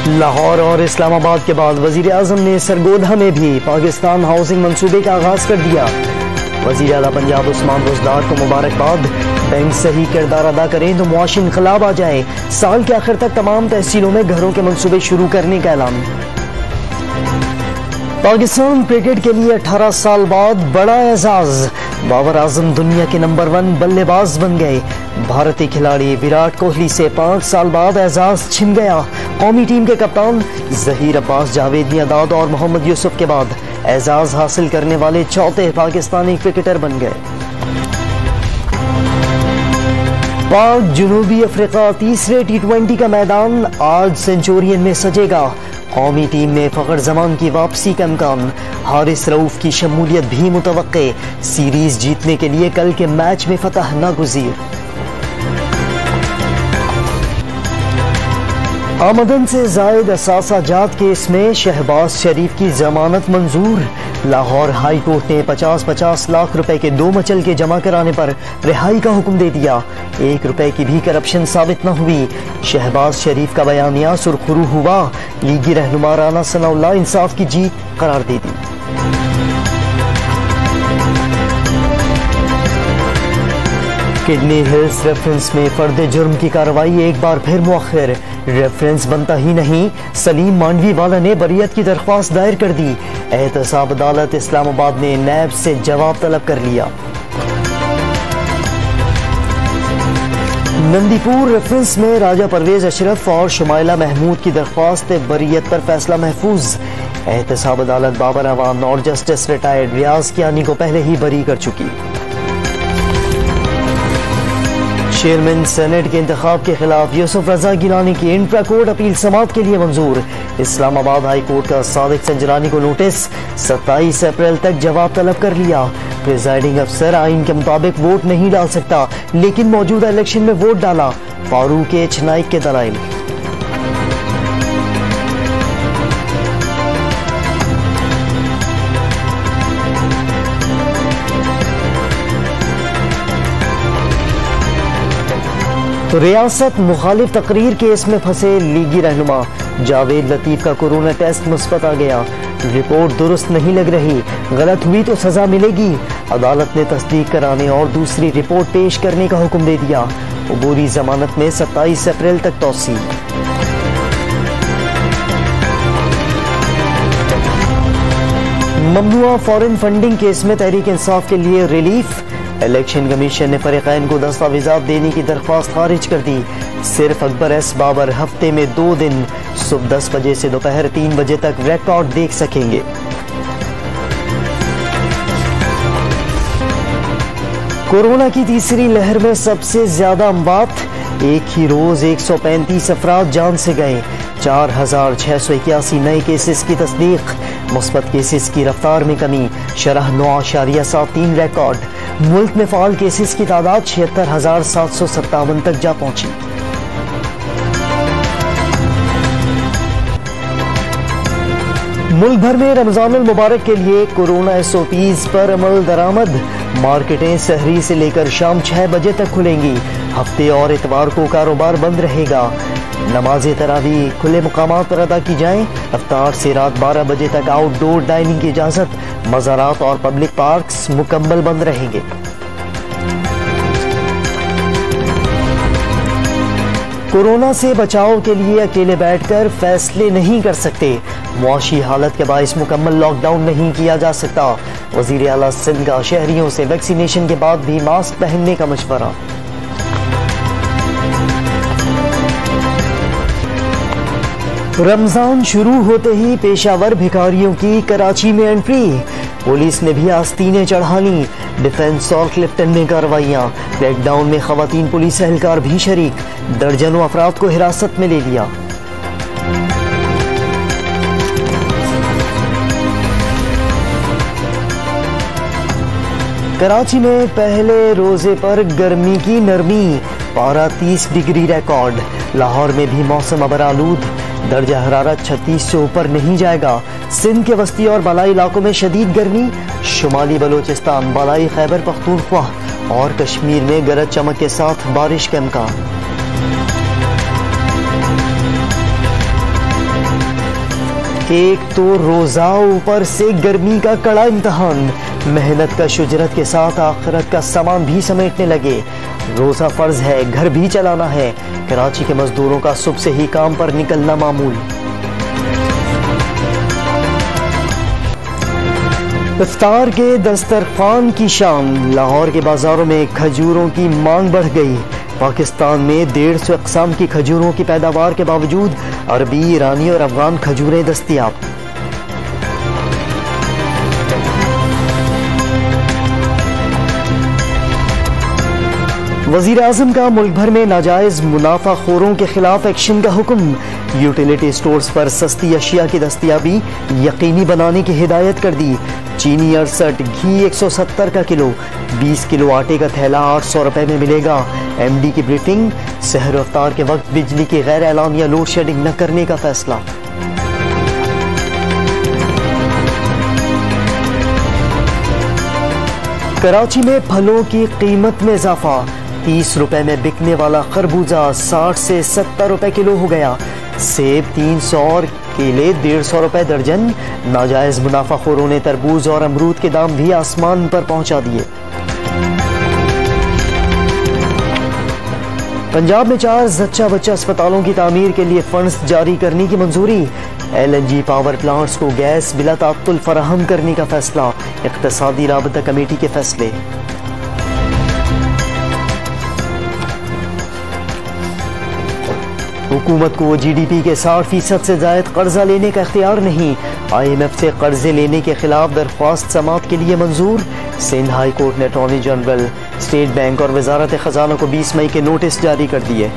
लाहौर और इस्लामाबाद के बाद वजीर आजम ने सरगोधा में भी पाकिस्तान हाउसिंग मंसूबे का आगाज कर दिया। वजीर आला पंजाब उस्मान बुज़दार को मुबारकबाद। बैंक सही किरदार अदा करें तो मुआशी इनकलाब आ जाए। साल के आखिर तक तमाम तहसीलों में घरों के मंसूबे शुरू करने का ऐलान। पाकिस्तान क्रिकेट के लिए 18 साल बाद बड़ा एजाज। बाबर आजम दुनिया के नंबर 1 बल्लेबाज बन गए। भारतीय खिलाड़ी विराट कोहली से 5 साल बाद एजाज छिन गया। कौमी टीम के कप्तान जहीर अब्बास, जावेद मियांदाद और मोहम्मद यूसुफ के बाद एजाज हासिल करने वाले चौथे पाकिस्तानी क्रिकेटर बन गए। पाक जनूबी अफ्रीका तीसरे T20 का मैदान आज सेंचुरियन में सजेगा। कौमी टीम में फखर जमान की वापसी का इम्कान। हारिस रऊफ की शमूलियत भी मुतवक्के। सीरीज जीतने के लिए कल के मैच में फतह नागुज़ीर। आमदन से जायद असासा जात केस में शहबाज शरीफ की जमानत मंजूर। लाहौर हाई कोर्ट ने 50-50 लाख रुपए के 2 मचल के जमा कराने पर रिहाई का हुक्म दे दिया। 1 रुपए की भी करप्शन साबित न हुई। शहबाज शरीफ का बयानिया सुरखरू हुआ। लीगी रहनुमा राना सनाउल्लाह इंसाफ की जीत करार दे दी। किडनी हिल्स रेफरेंस में फर्द जुर्म की कार्रवाई एक बार फिर मुअख्खर। रेफरेंस बनता ही नहीं, सलीम मांडवी वाला ने बरियत की दरख्वास्त दायर कर दी। एहतसाब अदालत इस्लामाबाद ने नैब से जवाब तलब कर लिया। नंदीपुर रेफरेंस में राजा परवेज अशरफ और शुमाइला महमूद की दरख्वास्त बरियत पर फैसला महफूज। एहतसाब अदालत बाबर अवान और जस्टिस रिटायर्ड रियाज कियानी को पहले ही बरी कर चुकी। चेयरमैन सेनेट के इंतखाब के खिलाफ यूसुफ रजा गिलानी की इंट्रा कोर्ट अपील समाअत के लिए मंजूर। इस्लामाबाद हाई कोर्ट का सादिक संजरानी को नोटिस। 27 अप्रैल तक जवाब तलब कर लिया। प्रिजाइडिंग अफसर आइन के मुताबिक वोट नहीं डाल सकता, लेकिन मौजूदा इलेक्शन में वोट डाला। फारूक एच नाइक के दलाइल। रियासत मुखालिफ तकरीर केस में फंसे लीगी रहनुमा। जावेद लतीफ का कोरोना टेस्ट मुस्बत आ गया। रिपोर्ट दुरुस्त नहीं लग रही, गलत हुई तो सजा मिलेगी। अदालत ने तस्दीक कराने और दूसरी रिपोर्ट पेश करने का हुक्म दे दिया। अबूरी जमानत में 27 अप्रैल तक तौसी। ममनुआ फॉरेन फंडिंग केस में तहरीक इंसाफ के लिए रिलीफ। इलेक्शन कमीशन ने फरीकैन को दस्तावेजात देने की दरख्वास्त खारिज कर दी। सिर्फ अकबर एस बाबर हफ्ते में 2 दिन सुबह 10 बजे से दोपहर 3 बजे तक रिकॉर्ड देख सकेंगे। कोरोना की तीसरी लहर में सबसे ज्यादा अमवात। एक ही रोज 135 अफराद जान से गए। 4681 नए केसेस की तस्दीक। मुस्बत केसेस की रफ्तार में कमी। शरह 9.73 रिकॉर्ड। मुल्क में फाल केसेस की तादाद 76,757 तक जा पहुंची। मुल्क भर में रमजानुल मुबारक के लिए कोरोना SOPs पर अमल दरामद। मार्केटें सहरी से लेकर शाम 6 बजे तक खुलेंगी। हफ्ते और इतवार को कारोबार बंद रहेगा। नमाज तरावी खुले मुकामात पर अदा की जाए। इफ्तार से रात 12 बजे तक आउटडोर डाइनिंग की इजाजत। मज़ारात और पब्लिक पार्क्स मुकम्मल बंद रहेंगे। कोरोना से बचाव के लिए अकेले बैठकर फैसले नहीं कर सकते। मुआशी हालत के बाइस मुकम्मल लॉकडाउन नहीं किया जा सकता। वजीर आला सिंध का शहरियों से वैक्सीनेशन के बाद भी मास्क पहनने का मशवरा। रमजान शुरू होते ही पेशावर भिखारियों की कराची में एंट्री। पुलिस ने भी आस्तीनें चढ़ा ली। डिफेंस और क्लिफ्टन में कार्रवाइयां। क्रैकडाउन में खवातीन पुलिस एहलकार भी शरीक। दर्जनों अफराद को हिरासत में ले लिया। कराची में पहले रोजे पर गर्मी की नरमी। पारा 30 डिग्री रिकॉर्ड। लाहौर में भी मौसम अबरालूद। दर्जा हरारत 36 से ऊपर नहीं जाएगा। सिंध के वस्ती और बालाई इलाकों में शदीद गर्मी। शुमाली बलोचिस्तान, बालाई खैबर पख्तूनख्वा और कश्मीर में गरज चमक के साथ बारिश का इम्कान। एक तो रोजा, ऊपर से गर्मी का कड़ा इम्तहान। मेहनत का शुजरत के साथ आखिरत का सामान भी समेटने लगे। रोजा फर्ज है, घर भी चलाना है। कराची के मजदूरों का सुबह से ही काम पर निकलना मामूल। इफ्तार के दस्तरखान की शान। लाहौर के बाजारों में खजूरों की मांग बढ़ गई। पाकिस्तान में 150 अक़साम की खजूरों की पैदावार के बावजूद अरबी, ईरानी और अफगान खजूरें दस्तयाब। वज़ीर आज़म का मुल्क भर में नाजायज मुनाफाखोरों के खिलाफ एक्शन का हुक्म। यूटिलिटी स्टोर्स पर सस्ती अशिया की दस्तयाबी यकीनी बनाने की हिदायत कर दी। चीनी 68, घी 170 का किलो, 20 किलो आटे का थैला 800 रुपए में मिलेगा। MD की ब्रीफिंग। सहर अफ्तार के वक्त बिजली की गैर एलानिया लोड शेडिंग न करने का फैसला। कराची में फलों की कीमत में इजाफा। 30 रुपए में बिकने वाला खरबूजा 60 से 70 रुपए किलो हो गया। सेब 300 और केले 150 रुपए दर्जन। नाजायज मुनाफाखोरों ने तरबूज और अमरूद के दाम भी आसमान पर पहुंचा दिए। पंजाब में 4 जच्चा बच्चा अस्पतालों की तामीर के लिए फंड्स जारी करने की मंजूरी। LNG पावर प्लांट्स को गैस बिला तात्तुल फराहम करने का फैसला। इक़्तिसादी राबता कमेटी के फैसले। हुकूमत को GDP के 60% से ज़ायद कर्जा लेने का इख्तियार नहीं। IMF से कर्जे लेने के खिलाफ दरख्वास्त समाअत के लिए मंजूर। सिंध हाई कोर्ट ने अटॉर्नी जनरल, स्टेट बैंक और वजारत खजाना को 20 मई के नोटिस जारी कर दिए।